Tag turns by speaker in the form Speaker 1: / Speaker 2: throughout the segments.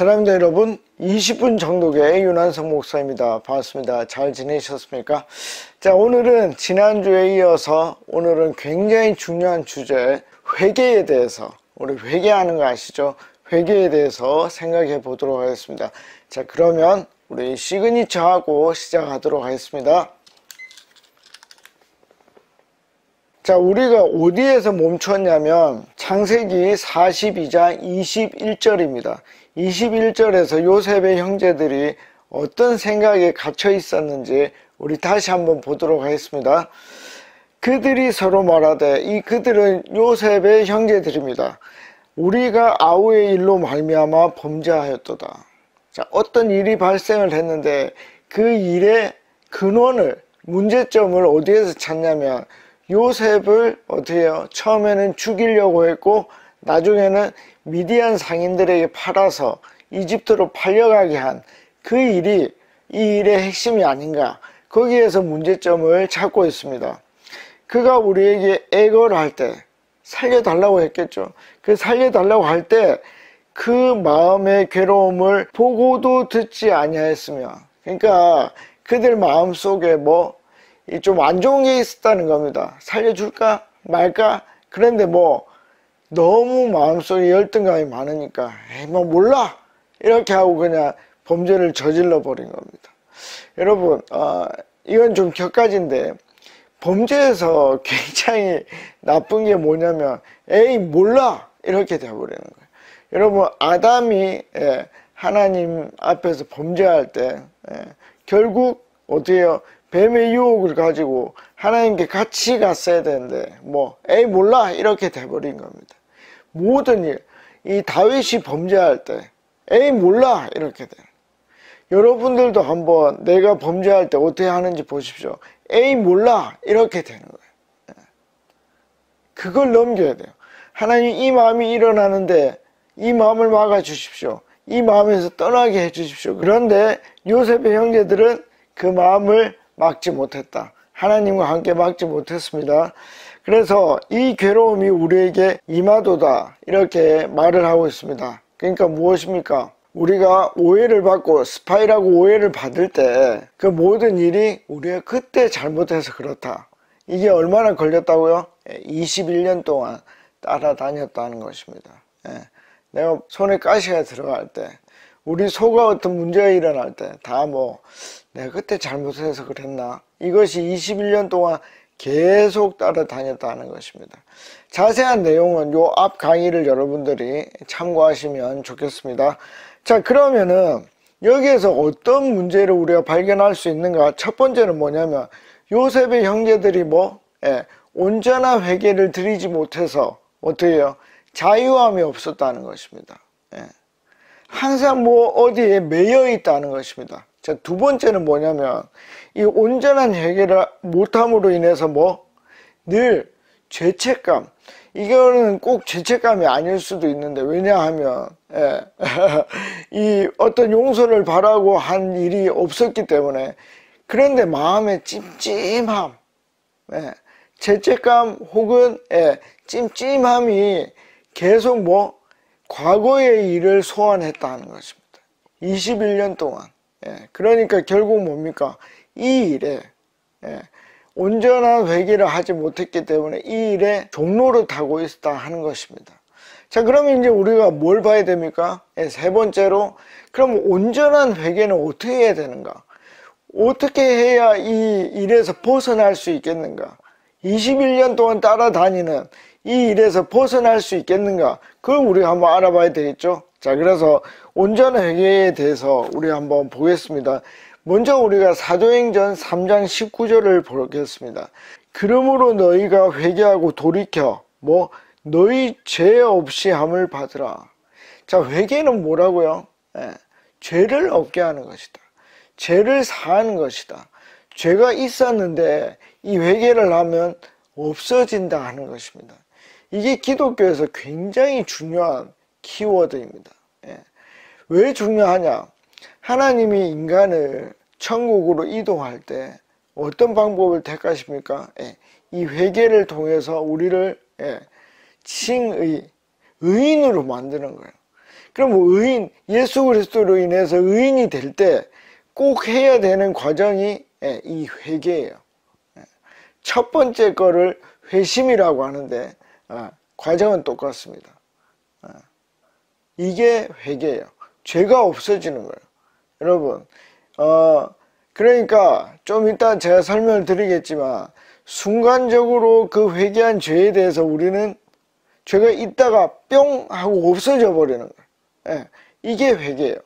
Speaker 1: 사랑하는 여러분, 20분 정독의 윤한석 목사입니다. 반갑습니다. 잘 지내셨습니까? 자, 오늘은 지난주에 이어서 오늘은 굉장히 중요한 주제, 회개에 대해서, 우리 회개하는 거 아시죠? 회개에 대해서 생각해 보도록 하겠습니다. 자, 그러면 우리 시그니처하고 시작하도록 하겠습니다. 자, 우리가 어디에서 멈췄냐면 창세기 42장 21절입니다. 21절에서 요셉의 형제들이 어떤 생각에 갇혀 있었는지 우리 다시 한번 보도록 하겠습니다. 그들이 서로 말하되, 이 그들은 요셉의 형제들입니다. 우리가 아우의 일로 말미암아 범죄하였도다. 자, 어떤 일이 발생을 했는데 그 일의 근원을, 문제점을 어디에서 찾냐면 요셉을 어떻게 해요? 처음에는 죽이려고 했고 나중에는 미디안 상인들에게 팔아서 이집트로 팔려가게 한 그 일이 이 일의 핵심이 아닌가, 거기에서 문제점을 찾고 있습니다. 그가 우리에게 애걸 할 때 살려달라고 했겠죠. 그 살려달라고 할 때 그 마음의 괴로움을 보고도 듣지 아니하였으며, 그러니까 그들 마음속에 좀 안 좋은 게 있었다는 겁니다. 살려줄까 말까. 그런데 너무 마음속에 열등감이 많으니까 몰라 이렇게 하고 그냥 범죄를 저질러 버린 겁니다. 여러분, 이건 좀 격가지인데 범죄에서 굉장히 나쁜 게 뭐냐면 에이 몰라 이렇게 돼버리는 거예요. 여러분, 아담이 하나님 앞에서 범죄할 때 결국 어떻게 해요? 뱀의 유혹을 가지고 하나님께 같이 갔어야 되는데 에이 몰라 이렇게 돼버린 겁니다. 모든 일, 이 다윗이 범죄할 때 에이 몰라 이렇게 돼요. 여러분들도 한번 내가 범죄할 때 어떻게 하는지 보십시오. 에이 몰라 이렇게 되는 거예요. 그걸 넘겨야 돼요. 하나님, 이 마음이 일어나는데 이 마음을 막아 주십시오. 이 마음에서 떠나게 해 주십시오. 그런데 요셉의 형제들은 그 마음을 막지 못했다. 하나님과 함께 막지 못했습니다. 그래서 이 괴로움이 우리에게 임하도다 이렇게 말을 하고 있습니다. 그러니까 무엇입니까? 우리가 오해를 받고 스파이라고 오해를 받을 때 그 모든 일이 우리가 그때 잘못해서 그렇다. 이게 얼마나 걸렸다고요? 21년 동안 따라다녔다는 것입니다. 내가 손에 가시가 들어갈 때, 우리 속에 어떤 문제가 일어날 때 다 내가 그때 잘못해서 그랬나? 이것이 21년 동안 계속 따라다녔다는 것입니다. 자세한 내용은 요 앞 강의를 여러분들이 참고하시면 좋겠습니다. 자, 그러면은 여기에서 어떤 문제를 우리가 발견할 수 있는가? 첫 번째는 뭐냐면 요셉의 형제들이 온전한 회개를 드리지 못해서 어떻게 해요? 자유함이 없었다는 것입니다. 항상 어디에 매여 있다는 것입니다. 자, 두 번째는 뭐냐면 이 온전한 회개를 못함으로 인해서 늘 죄책감, 이거는 꼭 죄책감이 아닐 수도 있는데, 왜냐하면 이 어떤 용서를 바라고 한 일이 없었기 때문에. 그런데 마음의 찜찜함, 죄책감 혹은 찜찜함이 계속 과거의 일을 소환했다는 것입니다. 21년 동안. 그러니까 결국 뭡니까? 이 일에 온전한 회개를 하지 못했기 때문에 이 일에 종로를 타고 있었다 하는 것입니다. 자, 그러면 이제 우리가 뭘 봐야 됩니까? 세 번째로, 그럼 온전한 회개는 어떻게 해야 되는가? 어떻게 해야 이 일에서 벗어날 수 있겠는가? 21년 동안 따라다니는 이 일에서 벗어날 수 있겠는가? 그걸 우리가 한번 알아봐야 되겠죠? 자, 그래서 온전한 회개에 대해서 우리 한번 보겠습니다. 먼저 우리가 사도행전 3장 19절을 보겠습니다. 그러므로 너희가 회개하고 돌이켜 너희 죄 없이 함을 받으라. 자, 회개는 뭐라고요? 죄를 없게 하는 것이다. 죄를 사하는 것이다. 죄가 있었는데 이 회개를 하면 없어진다 하는 것입니다. 이게 기독교에서 굉장히 중요한 키워드입니다. 왜 중요하냐? 하나님이 인간을 천국으로 이동할 때 어떤 방법을 택하십니까? 이 회개를 통해서 우리를 칭의, 의인으로 만드는 거예요. 그럼 의인, 예수 그리스도로 인해서 의인이 될 때 꼭 해야 되는 과정이 이 회개예요. 첫 번째 거를 회심이라고 하는데 과정은 똑같습니다. 이게 회개예요. 죄가 없어지는 거예요. 여러분, 그러니까 좀 이따 제가 설명을 드리겠지만 순간적으로 그 회개한 죄에 대해서 우리는 죄가 있다가 뿅 하고 없어져 버리는 거예요. 이게 회개예요.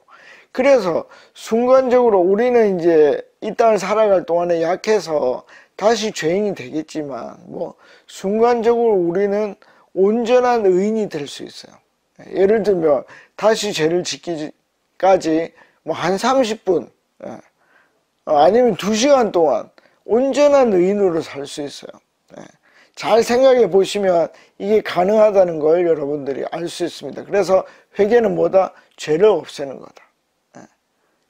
Speaker 1: 그래서 순간적으로 우리는 이제 이 땅을 살아갈 동안에 약해서 다시 죄인이 되겠지만 순간적으로 우리는 온전한 의인이 될 수 있어요. 예를 들면 다시 죄를 짓기까지 한 30분 아니면 2시간 동안 온전한 의인으로 살 수 있어요. 잘 생각해 보시면 이게 가능하다는 걸 여러분들이 알 수 있습니다. 그래서 회개는 뭐다? 죄를 없애는 거다.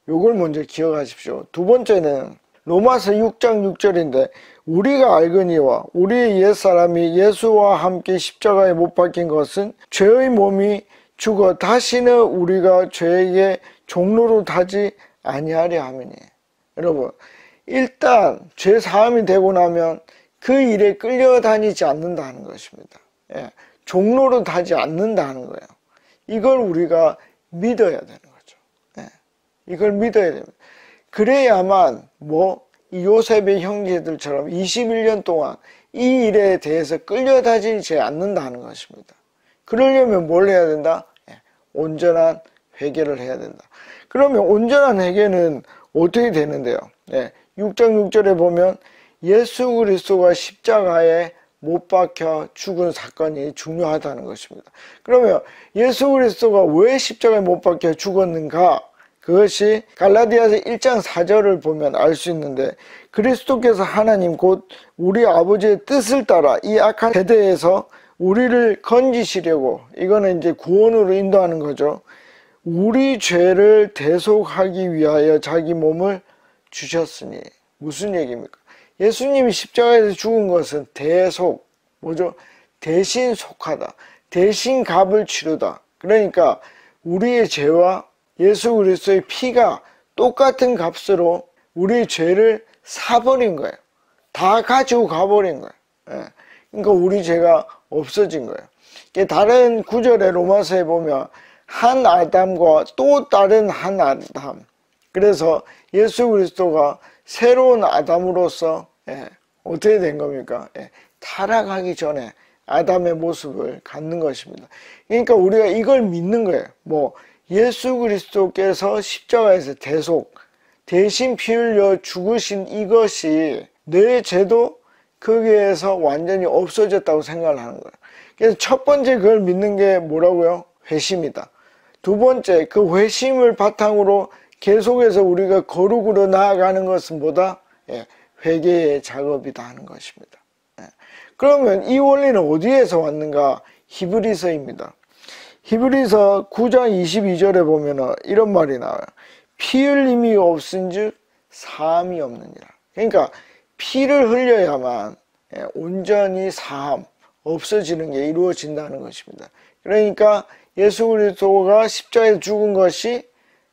Speaker 1: 요걸 먼저 기억하십시오. 두 번째는 로마서 6장 6절인데 우리가 알거니와 우리의 옛사람이 예수와 함께 십자가에 못 박힌 것은 죄의 몸이 죽어 다시는 우리가 죄에게 종로로 타지 아니하려 함이니. 여러분, 일단 죄 사함이 되고 나면 그 일에 끌려다니지 않는다는 것입니다. 종로로 타지 않는다는 거예요. 이걸 우리가 믿어야 되는 거죠. 이걸 믿어야 됩니다. 그래야만 이 요셉의 형제들처럼 21년 동안 이 일에 대해서 끌려다니지 않는다는 것입니다. 그러려면 뭘 해야 된다? 온전한 회개를 해야 된다. 그러면 온전한 회개는 어떻게 되는데요? 6장 6절에 보면 예수 그리스도가 십자가에 못 박혀 죽은 사건이 중요하다는 것입니다. 그러면 예수 그리스도가 왜 십자가에 못 박혀 죽었는가? 그것이 갈라디아서 1장 4절을 보면 알 수 있는데 그리스도께서 하나님 곧 우리 아버지의 뜻을 따라 이 악한 세대에서 우리를 건지시려고, 이거는 이제 구원으로 인도하는 거죠. 우리 죄를 대속하기 위하여 자기 몸을 주셨으니. 무슨 얘기입니까? 예수님이 십자가에서 죽은 것은 대속, 대신 속하다. 대신 값을 치르다. 그러니까 우리의 죄와 예수 그리스도의 피가 똑같은 값으로 우리의 죄를 사버린 거예요. 다 가지고 가버린 거예요. 그러니까 우리 죄가 없어진 거예요. 다른 구절에 로마서에 보면 한 아담과 또 다른 한 아담. 그래서 예수 그리스도가 새로운 아담으로서 어떻게 된 겁니까? 타락하기 전에 아담의 모습을 갖는 것입니다. 그러니까 우리가 이걸 믿는 거예요. 예수 그리스도께서 십자가에서 대신 피 흘려 죽으신 이것이 내 죄도 거기에서 완전히 없어졌다고 생각을 하는 거예요. 그래서 첫 번째 그걸 믿는 게 뭐라고요? 회심이다. 두 번째, 그 회심을 바탕으로 계속해서 우리가 거룩으로 나아가는 것은 뭐다? 회개의 작업이다 하는 것입니다. 그러면 이 원리는 어디에서 왔는가? 히브리서입니다. 히브리서 9장 22절에 보면 이런 말이 나와요. 피 흘림이 없은즉 사함이 없느니라. 그러니까 피를 흘려야만 온전히 사함, 없어지는 게 이루어진다는 것입니다. 그러니까 예수 그리스도가 십자가에 죽은 것이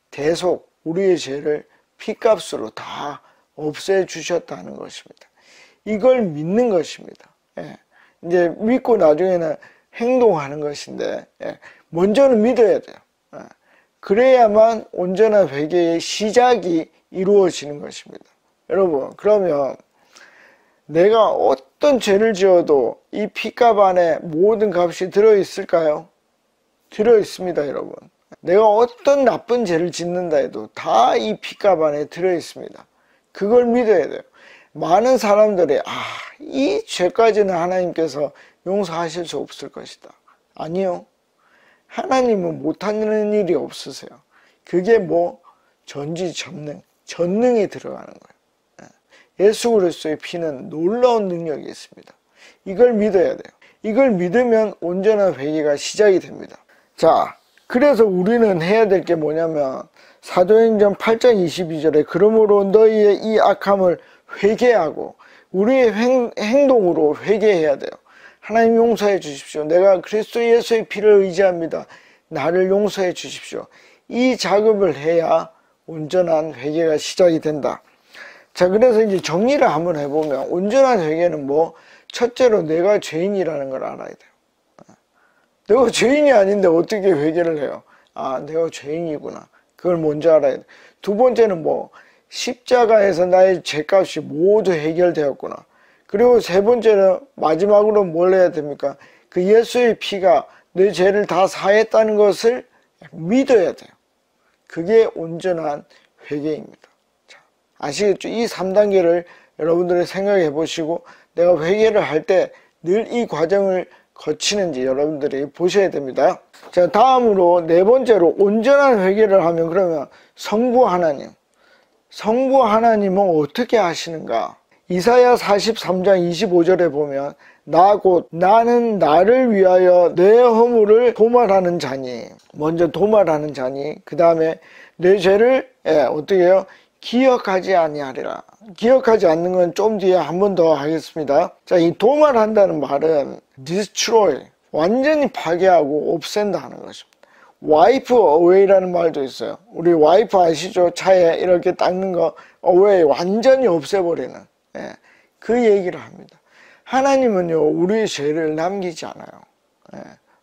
Speaker 1: 대속, 우리의 죄를 피값으로 다 없애주셨다는 것입니다. 이걸 믿는 것입니다. 이제 믿고 나중에는 행동하는 것인데 먼저는 믿어야 돼요. 그래야만 온전한 회개의 시작이 이루어지는 것입니다. 여러분, 그러면 내가 어떤 죄를 지어도 이 피값 안에 모든 값이 들어있을까요? 들어있습니다, 여러분. 내가 어떤 나쁜 죄를 짓는다 해도 다 이 피값 안에 들어있습니다. 그걸 믿어야 돼요. 많은 사람들이 이 죄까지는 하나님께서 용서하실 수 없을 것이다. 아니요. 하나님은 못하는 일이 없으세요. 그게 전능이 들어가는 거예요. 예수 그리스도의 피는 놀라운 능력이 있습니다. 이걸 믿어야 돼요. 이걸 믿으면 온전한 회개가 시작이 됩니다. 자, 그래서 우리는 해야 될 게 뭐냐면 사도행전 8장 22절에 그러므로 너희의 이 악함을 회개하고 우리의 행동으로 회개해야 돼요. 하나님 용서해 주십시오. 내가 그리스도 예수의 피를 의지합니다. 나를 용서해 주십시오. 이 작업을 해야 온전한 회개가 시작이 된다. 자, 그래서 이제 정리를 한번 해보면 온전한 회개는 뭐 첫째로 내가 죄인이라는 걸 알아야 돼요. 내가 죄인이 아닌데 어떻게 회개를 해요? 아, 내가 죄인이구나. 그걸 먼저 알아야 돼. 두 번째는 뭐 십자가에서 나의 죄값이 모두 해결되었구나. 그리고 세 번째는 마지막으로 뭘 해야 됩니까? 그 예수의 피가 내 죄를 다 사했다는 것을 믿어야 돼요. 그게 온전한 회개입니다. 자, 아시겠죠? 이 3단계를 여러분들이 생각해 보시고 내가 회개를 할 때 늘 이 과정을 거치는지 여러분들이 보셔야 됩니다. 자, 다음으로 네 번째로 온전한 회개를 하면 그러면 성부 하나님. 성부 하나님은 어떻게 하시는가? 이사야 43장 25절에 보면 나 곧 나는 나를 위하여 내 허물을 도말하는 자니, 먼저 도말하는 자니, 그 다음에 내 죄를 어떻게 해요? 기억하지 아니하리라. 기억하지 않는 건 좀 뒤에 한 번 더 하겠습니다. 자, 이 도말한다는 말은 destroy, 완전히 파괴하고 없앤다 하는 것입니다. wipe away라는 말도 있어요. 우리 와이프 아시죠? 차에 이렇게 닦는 거 away, 완전히 없애버리는, 그 얘기를 합니다. 하나님은요, 우리의 죄를 남기지 않아요.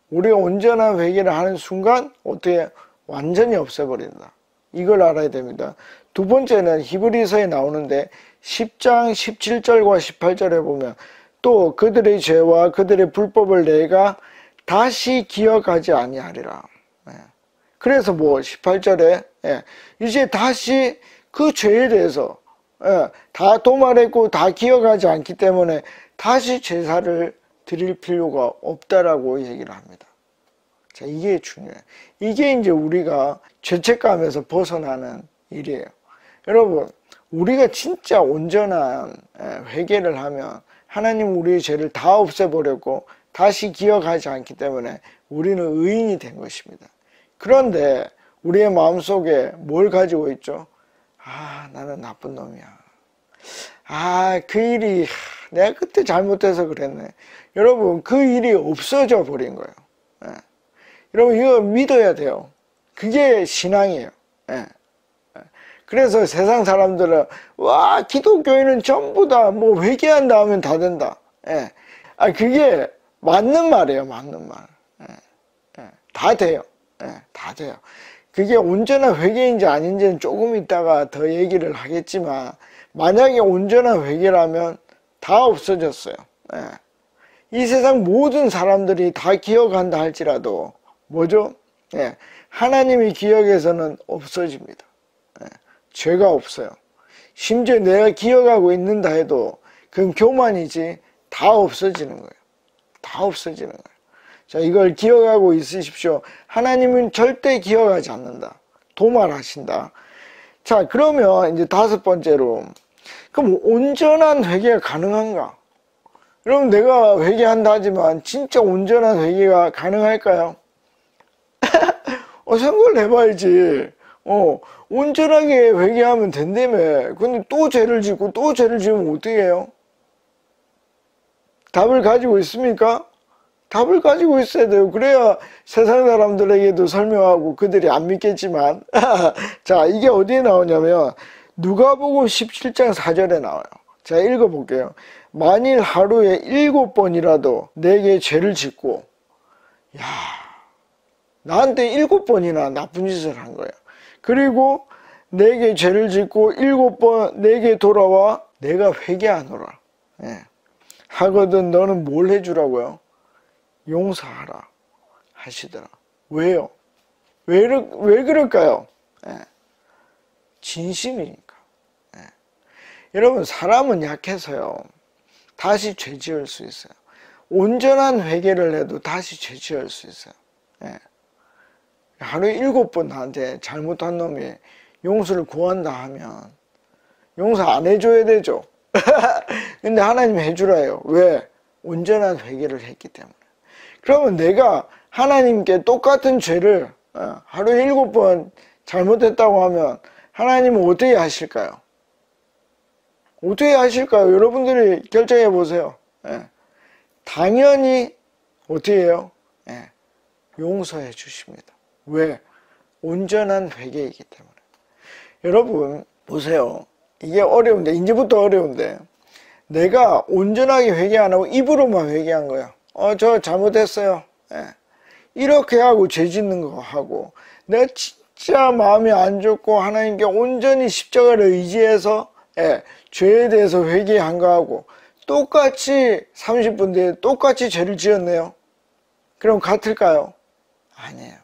Speaker 1: 우리가 온전한 회개를 하는 순간 어떻게 완전히 없애버린다. 이걸 알아야 됩니다. 두 번째는 히브리서에 나오는데 10장 17절과 18절에 보면 또 그들의 죄와 그들의 불법을 내가 다시 기억하지 아니하리라. 그래서 뭐 18절에 이제 다시 그 죄에 대해서 다 도말했고 다 기억하지 않기 때문에 다시 제사를 드릴 필요가 없다라고 얘기를 합니다. 자, 이게 중요해요. 이게 이제 우리가 죄책감에서 벗어나는 일이에요. 여러분, 우리가 진짜 온전한 회개를 하면 하나님 우리의 죄를 다 없애버렸고 다시 기억하지 않기 때문에 우리는 의인이 된 것입니다. 그런데 우리의 마음속에 뭘 가지고 있죠? 아, 나는 나쁜 놈이야. 아, 그 일이 내가 그때 잘못해서 그랬네. 여러분, 그 일이 없어져 버린 거예요. 여러분, 이거 믿어야 돼요. 그게 신앙이에요. 그래서 세상 사람들은 와, 기독교인은 전부 다 뭐 회개한다 하면 다 된다. 아, 그게 맞는 말이에요. 맞는 말. 다 돼요. 다 돼요. 그게 온전한 회개인지 아닌지는 조금 있다가 더 얘기를 하겠지만 만약에 온전한 회개라면 다 없어졌어요. 이 세상 모든 사람들이 다 기억한다 할지라도 뭐죠? 하나님의 기억에서는 없어집니다. 죄가 없어요. 심지어 내가 기억하고 있는다 해도 그건 교만이지 다 없어지는 거예요. 다 없어지는 거예요. 자, 이걸 기억하고 있으십시오. 하나님은 절대 기억하지 않는다. 도말하신다. 자, 그러면 이제 다섯 번째로, 그럼 온전한 회개가 가능한가? 여러분, 내가 회개한다 하지만 진짜 온전한 회개가 가능할까요? 생각을 해봐야지. 온전하게 회개하면 된다며. 근데 또 죄를 짓고 또 죄를 지으면 어떻게 해요? 답을 가지고 있습니까? 답을 가지고 있어야 돼요. 그래야 세상 사람들에게도 설명하고 그들이 안 믿겠지만. 자, 이게 어디에 나오냐면 누가복음 17장 4절에 나와요. 자, 읽어볼게요. 만일 하루에 7번이라도 내게 죄를 짓고, 야, 나한테 7번이나 나쁜 짓을 한 거야. 그리고 내게 죄를 짓고 7번 내게 돌아와 내가 회개하노라. 하거든 너는 뭘 해주라고요? 용서하라 하시더라. 왜요? 왜 그럴까요? 진심이니까. 여러분, 사람은 약해서요, 다시 죄 지을 수 있어요. 온전한 회개를 해도 다시 죄 지을 수 있어요. 하루에 7번 나한테 잘못한 놈이 용서를 구한다 하면 용서 안 해줘야 되죠. 근데 하나님 해주라 해요. 왜? 온전한 회개를 했기 때문에. 그러면 내가 하나님께 똑같은 죄를 하루에 7번 잘못했다고 하면 하나님은 어떻게 하실까요? 어떻게 하실까요? 여러분들이 결정해 보세요. 당연히 어떻게 해요? 용서해 주십니다. 왜? 온전한 회개이기 때문에. 여러분 보세요. 이게 어려운데, 이제부터 어려운데, 내가 온전하게 회개 안 하고 입으로만 회개한 거야. 저 잘못했어요. 예. 이렇게 하고 죄 짓는 거 하고, 내가 진짜 마음이 안 좋고 하나님께 온전히 십자가를 의지해서 죄에 대해서 회개한 거하고 똑같이 30분 뒤에 똑같이 죄를 지었네요. 그럼 같을까요? 아니에요.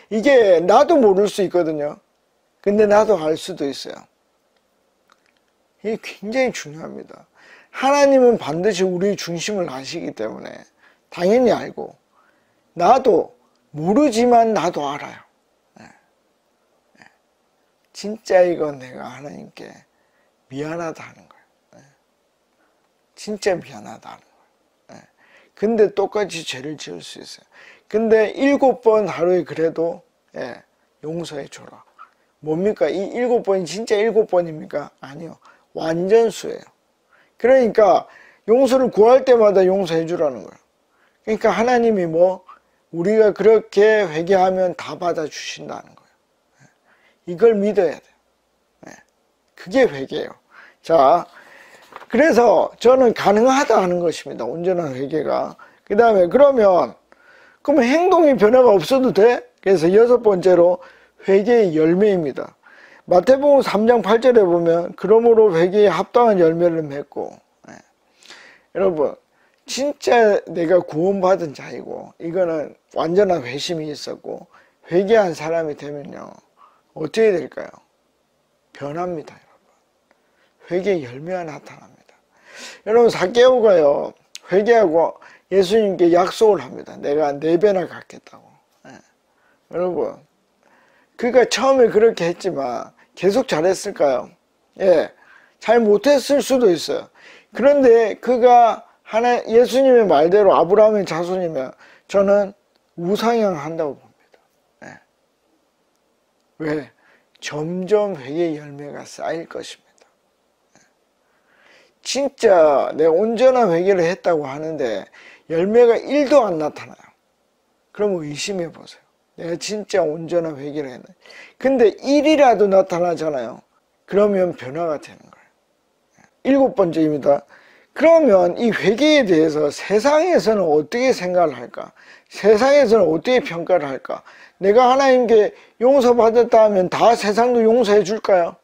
Speaker 1: 이게 나도 모를 수 있거든요. 근데 나도 알 수도 있어요. 이게 굉장히 중요합니다. 하나님은 반드시 우리의 중심을 아시기 때문에 당연히 알고, 나도 모르지만 나도 알아요. 진짜 이건 내가 하나님께 미안하다 하는 거예요. 진짜 미안하다 하는 거예요. 근데 똑같이 죄를 지을 수 있어요. 근데 7번 하루에 그래도 용서해 줘라. 뭡니까? 이 7번이 진짜 7번입니까? 아니요. 완전수예요. 그러니까 용서를 구할 때마다 용서해 주라는 거예요. 그러니까 하나님이 우리가 그렇게 회개하면 다 받아주신다는 거예요. 이걸 믿어야 돼요. 그게 회개예요. 자, 그래서 저는 가능하다 하는 것입니다. 온전한 회개가. 그 다음에 그러면 행동이 변화가 없어도 돼? 그래서 6번째로 회개의 열매입니다. 마태복음 3장 8절에 보면 그러므로 회개에 합당한 열매를 맺고, 여러분 진짜 내가 구원받은 자이고 이거는 완전한 회심이 있었고 회개한 사람이 되면요 어떻게 될까요? 변합니다. 여러분 회개의 열매가 나타납니다. 여러분 삭개오가요 회개하고 예수님께 약속을 합니다. 내가 4배나 갚겠다고. 여러분 그가 처음에 그렇게 했지만 계속 잘했을까요? 잘 못했을 수도 있어요. 그런데 그가 예수님의 말대로 아브라함의 자손이면 저는 우상향한다고 봅니다. 왜? 점점 회개의 열매가 쌓일 것입니다. 진짜 내가 온전한 회개를 했다고 하는데 열매가 1도 안 나타나요. 그럼 의심해 보세요. 내가 진짜 온전한 회개를 했네. 근데 1이라도 나타나잖아요. 그러면 변화가 되는 거예요. 7번째입니다. 그러면 이 회개에 대해서 세상에서는 어떻게 생각을 할까? 세상에서는 어떻게 평가를 할까? 내가 하나님께 용서받았다 하면 다 세상도 용서해 줄까요?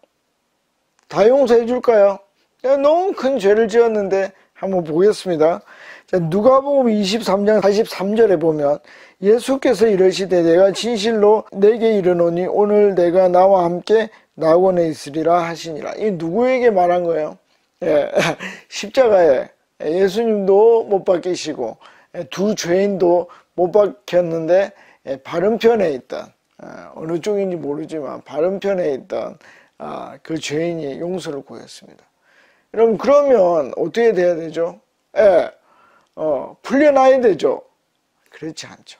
Speaker 1: 다 용서해 줄까요? 내가 너무 큰 죄를 지었는데 한번 보겠습니다. 자, 누가복음 23장 43절에 보면 예수께서 이르시되 내가 진실로 내게 이르노니 오늘 내가 나와 함께 낙원에 있으리라 하시니라. 이 누구에게 말한 거예요? 십자가에 예수님도 못 박히시고 두 죄인도 못 박혔는데 바른편에 있던 어느 쪽인지 모르지만 바른편에 있던 그 죄인이 용서를 구했습니다. 여러분 그러면 어떻게 돼야 되죠? 풀려나야 되죠? 그렇지 않죠.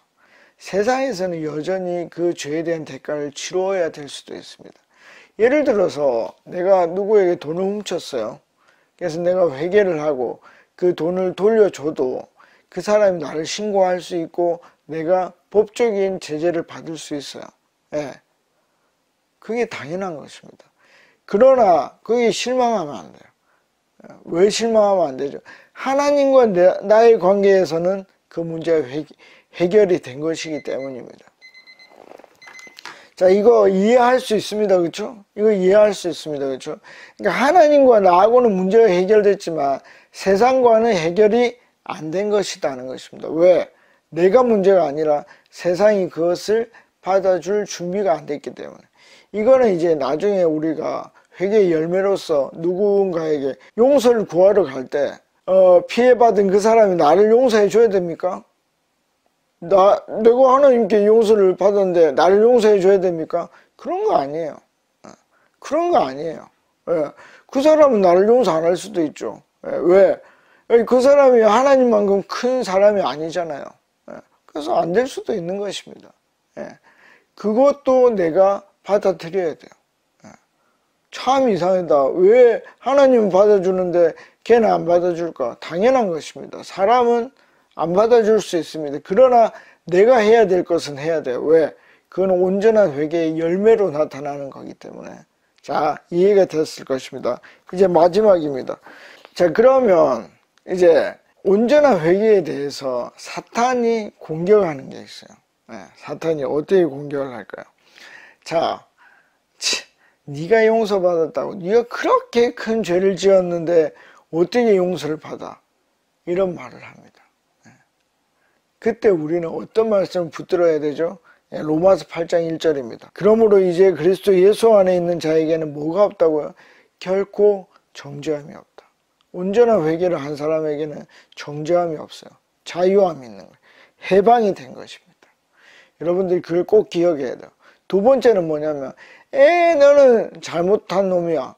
Speaker 1: 세상에서는 여전히 그 죄에 대한 대가를 치러야 될 수도 있습니다. 예를 들어서 내가 누구에게 돈을 훔쳤어요. 그래서 내가 회개를 하고 그 돈을 돌려줘도 그 사람이 나를 신고할 수 있고 내가 법적인 제재를 받을 수 있어요. 그게 당연한 것입니다. 그러나 거기에 실망하면 안 돼요. 왜 실망하면 안 되죠? 하나님과 나의 관계에서는 그 문제가 해결이 된 것이기 때문입니다. 자, 이거 이해할 수 있습니다. 그렇죠? 이거 이해할 수 있습니다. 그렇죠? 그러니까 하나님과 나하고는 문제가 해결됐지만 세상과는 해결이 안 된 것이라는 것입니다. 왜? 내가 문제가 아니라 세상이 그것을 받아줄 준비가 안 됐기 때문에. 이거는 이제 나중에 우리가 회개의 열매로서 누군가에게 용서를 구하러 갈 때 피해받은 그 사람이 나를 용서해 줘야 됩니까? 내가 하나님께 용서를 받았는데 나를 용서해 줘야 됩니까? 그런 거 아니에요. 그런 거 아니에요. 그 사람은 나를 용서 안 할 수도 있죠. 왜? 그 사람이 하나님만큼 큰 사람이 아니잖아요. 그래서 안 될 수도 있는 것입니다. 그것도 내가 받아들여야 돼요. 참 이상하다. 왜 하나님은 받아주는데 걔는 안 받아줄까? 당연한 것입니다. 사람은 안 받아줄 수 있습니다. 그러나 내가 해야 될 것은 해야 돼요. 왜? 그건 온전한 회개의 열매로 나타나는 거기 때문에. 자, 이해가 됐을 것입니다. 이제 마지막입니다. 자, 그러면 이제 온전한 회개에 대해서 사탄이 공격하는 게 있어요. 사탄이 어떻게 공격을 할까요? 자, 네가 용서받았다고, 네가 그렇게 큰 죄를 지었는데 어떻게 용서를 받아? 이런 말을 합니다. 그때 우리는 어떤 말씀을 붙들어야 되죠? 로마서 8장 1절입니다. 그러므로 이제 그리스도 예수 안에 있는 자에게는 뭐가 없다고요? 결코 정죄함이 없다. 온전한 회개를 한 사람에게는 정죄함이 없어요. 자유함이 있는 거예요. 해방이 된 것입니다. 여러분들이 그걸 꼭 기억해야 돼요. 두 번째는 뭐냐면 너는 잘못한 놈이야.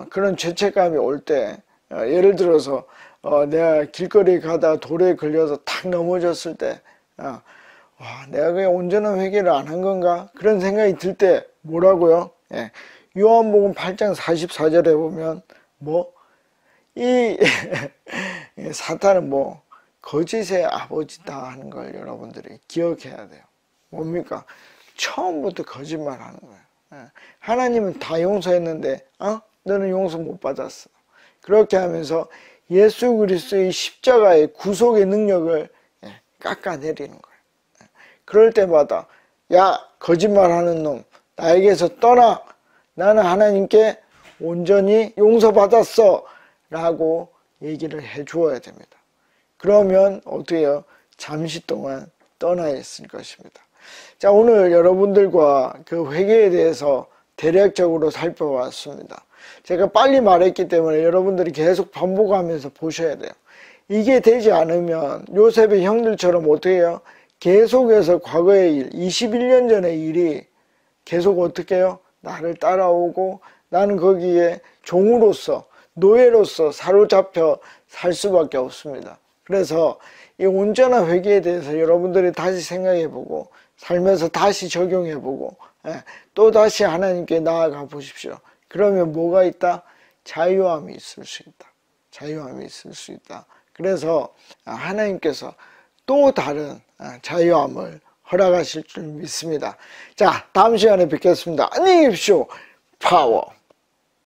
Speaker 1: 그런 죄책감이 올 때, 예를 들어서 내가 길거리 가다가 돌에 걸려서 탁 넘어졌을 때, 와, 내가 그냥 온전한 회개를 안 한 건가? 그런 생각이 들 때 뭐라고요? 요한복음 8장 44절에 보면 이 사탄은 거짓의 아버지다 하는 걸 여러분들이 기억해야 돼요. 뭡니까? 처음부터 거짓말하는 거예요. 하나님은 다 용서했는데 너는 용서 못 받았어. 그렇게 하면서 예수 그리스도의 십자가의 구속의 능력을 깎아내리는 거예요. 그럴 때마다 야, 거짓말하는 놈, 나에게서 떠나. 나는 하나님께 온전히 용서받았어 라고 얘기를 해 주어야 됩니다. 그러면 어떻게 해요? 잠시 동안 떠나 있을 것입니다. 자, 오늘 여러분들과 그 회개에 대해서 대략적으로 살펴봤습니다. 제가 빨리 말했기 때문에 여러분들이 계속 반복하면서 보셔야 돼요. 이게 되지 않으면 요셉의 형들처럼 어떻게 해요? 계속해서 과거의 일, 21년 전의 일이 계속 어떻게 해요? 나를 따라오고 나는 거기에 종으로서, 노예로서 사로잡혀 살 수밖에 없습니다. 그래서 이 온전한 회개에 대해서 여러분들이 다시 생각해보고 살면서 다시 적용해보고 또 다시 하나님께 나아가 보십시오. 그러면 뭐가 있다? 자유함이 있을 수 있다. 자유함이 있을 수 있다. 그래서 하나님께서 또 다른 자유함을 허락하실 줄 믿습니다. 자, 다음 시간에 뵙겠습니다. 안녕히 계십시오. 파워.